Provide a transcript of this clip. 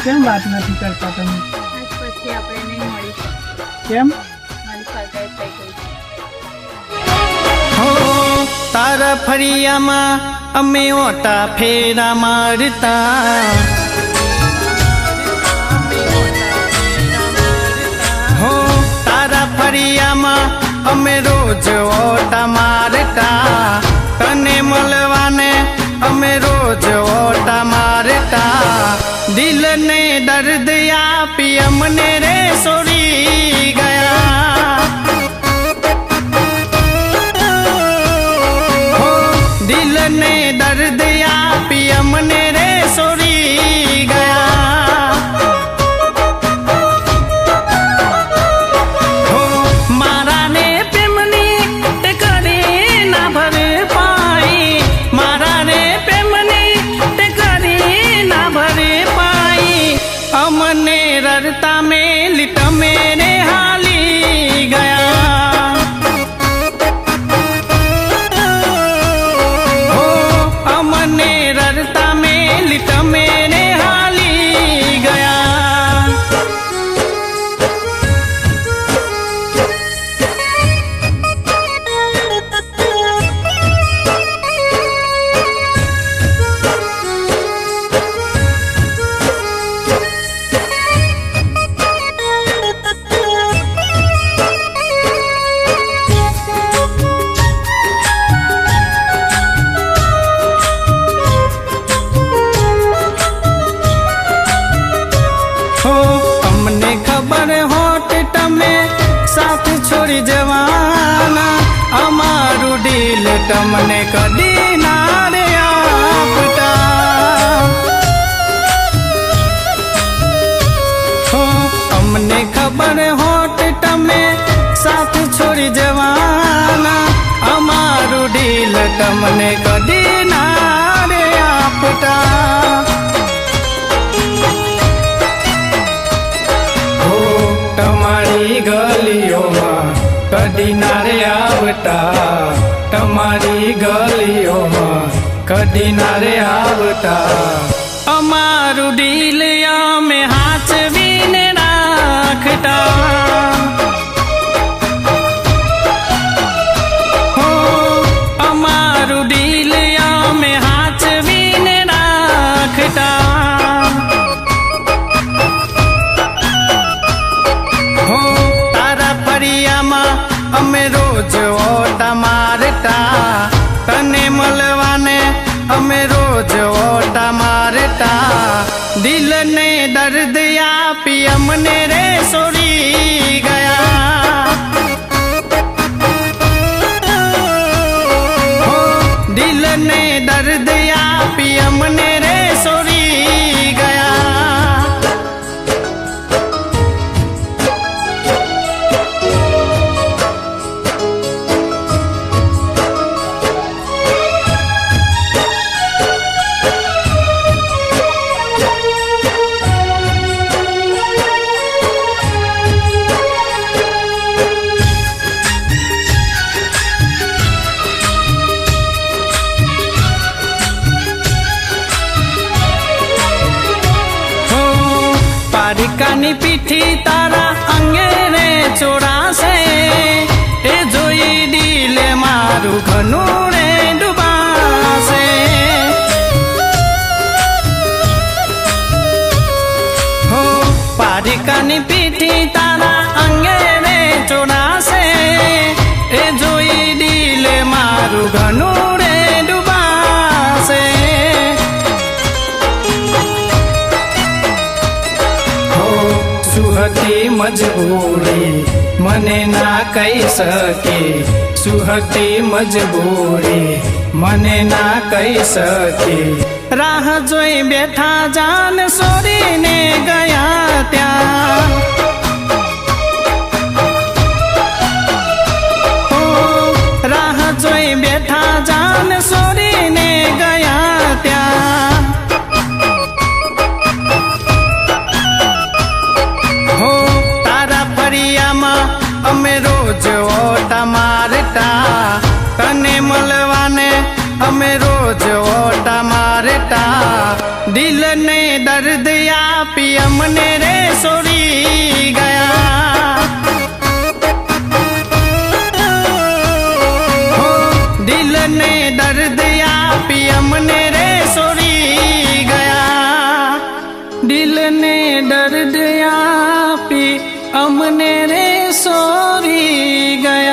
કેમ વાત નથી કરતા તમે? આજ પછી આપણે નહીં મળીશું. કેમ? મારી ફરગાઈ થઈ ગઈ છે. હો તારા ફળિયામાં અમે ઓટા ફેરા મારતા, હો તારા ફળિયામાં અમે રોજ ઓટા મારતા, તને મળવાને અમે રોજ ઓટા મારતા, દિલને દર્દ આપી અમને રે સોરી ગયા, હો દિલને દર્દ આપી અમને રે સોરી ગયા, હો મારા ને પ્રેમની તે કરી ના ભરે પાઈ, મારા ને પ્રેમની તે કરી ના ભરે પાઈ, અમને રડતા મેલી તમે રે હાલી ગયા, હો અમને રડતા મેલી તમે રે હાલી ગયા. હો અમને ખબર હોત તમે સાથ છોડી જવાના, અમારું દિલ તમને કદી ના રે આપતા, હો અમને ખબર હોત તમે સાથ છોડી જવાના, અમારું દિલ તમને કદી ના રે આપતા, તમારી ગલીઓમાં કદી ના રે આવતા, તમારી ગલીઓમાં કદી ના રે આવતા, અમારું દિલ અમે હાચવીને રાખતા, હો અમારું દિલ અમે હાચવીને રાખતા, હો તારા ફળિયામાં અમે રોજ ઓટા મારતા, તને મળવાને અમે રોજ ઓટા મારતા, દિલને દર્દ આપી અમને રે સોરી ગયા, હો દિલને દર્દ આપી અમને રે સોરી ગયા. પારિકાની પીઠી તારા અંગે રે ચોરાશે, એ જોઈ દિલે મારું ઘનું રે ડૂબાશે, હો પારિકાની પીઠી તારા અંગે રે ચોરાશે, એ જોઈ દિલે મારું ઘનું રે ડૂબાશે, સુહતી મજબૂરી મને ના કહી શકે, સુહતી મજબૂરી મને ના કહી શકે, રાહ જોઈ બેઠા જાન સોરીને ગયા ત્યાં, હો અમે રોજ ઓટા મારતા, તને મળવાને અમે રોજ ઓટા મારતા, દિલને દર્દ આપી અમને રે સોરી ગયા, હો દિલને દર્દ આપી અમને રે સોરી ગયા, દિલને દર્દ આપી અમને રે સોરી ગયા.